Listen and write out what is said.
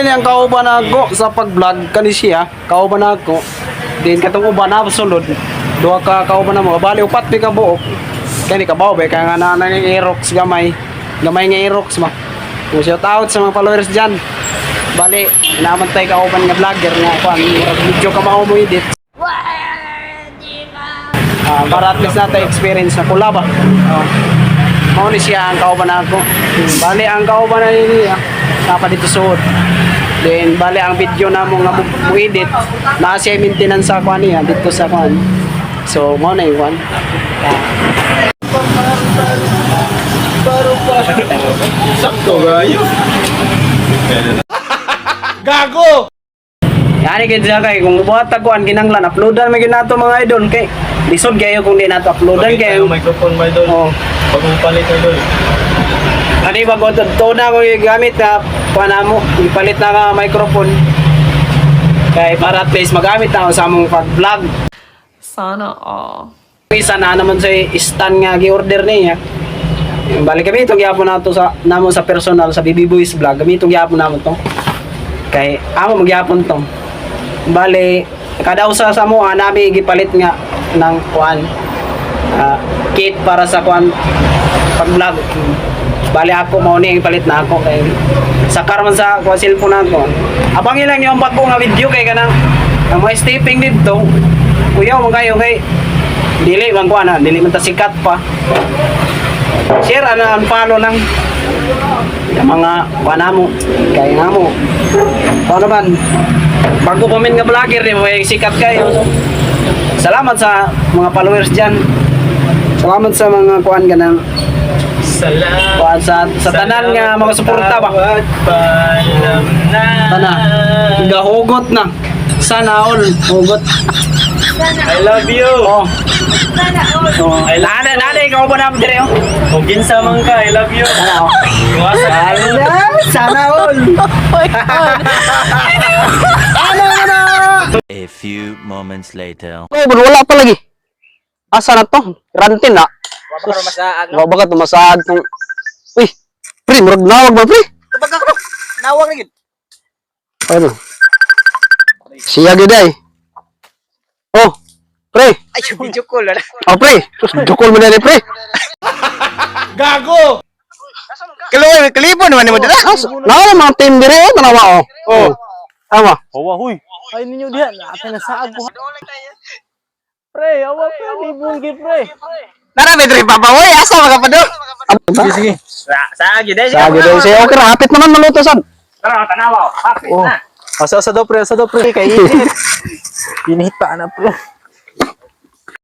din ang kauban ako sa pag-vlog kani siya, kauban ako. Din katong uban na sulod. Duha ka kauban na mo, bali upat pi ka buok. Kani ka bawo kay nga na ng Aerox gamay. Gamay nga Aerox ma. Kung shout out sa mga followers diyan. Bali, naamantay ka kauban nga vlogger nga kuan, video ka mao mo edit. Para at least natin experience na pula ba. Mao ni siya ang kauban ako. Bali ang kauban na niya napa dito suod. Then bali ang video na mo nga mo edit na siya maintenance sa kuan niya dito sa kuan. So mo na iwan. Sakto gayo. Gago. Yani kay diya kay kung buhat taguan kinanglan uploadan may ginato mga idol kay lisod kayo kung di nato uploadan kay Microphone my idol. Oh. Pag upalit idol. Ani ba ko to na ko gamit na kuana mo ipalit na ka microphone. Kay para at least magamit na ako sa among pag-vlog. Sana all. Isa na naman sa stand nga gi-order niya. Balik kami itong gyapon nato sa namo sa personal sa BB Boys vlog. Kami itong gyapon namo to. Kay amo magyapon to. Bali kada usa sa mo nami gipalit nga ng kuan kit para sa kuan pag-vlog. Bali ako mao ni ipalit na ako kay sakar man sa kuan cellphone nako. Abang ilang yung bago nga video kay kanang ang mga stepping dito. Kuya mo kayo kay dili man kuan dili man ta sikat pa. Share ana unfollow lang. Yung mga kuan mo kay nga mo. Ano man bago pa min nga vlogger ni may sikat kayo. So, salamat sa mga followers diyan. Salamat sa mga kuan ganang Salamat. kuan sa tanan nga mga suporta ba. Tana. Gahugot na. Sana all hugot. I love you. Oh. Sana all. I love you. Nana ikaw ba na dire oh? Kung ginsa man ka, I love you. Sana oh. Iwasan. Sana all. Ano na? A few moments later. Oh, wala pa lagi. Asa na to? Rantin na. Wala pa masaag. Wa ba ka tumasag tong. Uy, pre, murag nawag ba pre? Kapag ako, nawag na yun. Ano? Siya gid ay. Oh, pre. Ay, yung video call. Wala. Oh, pre. Dukol mo na ni pre. Gago. Kalipon naman mo dala. Nawa mga team dire oh, tanawa oh. Oh. Tama. Hawa, huy. Ay ninyo diyan, ate na saag ko. Pre, awa pre, libon gi pre. Narami dre papawoy, asa mga pado. Sige, sige. Saag yun eh. Sabi daw siya, okay ra, hapit naman maluto sad. Tara, tanawa. Hapit Oh. na. Asa daw pre, asa daw pre. Kay init. Init pa na pre.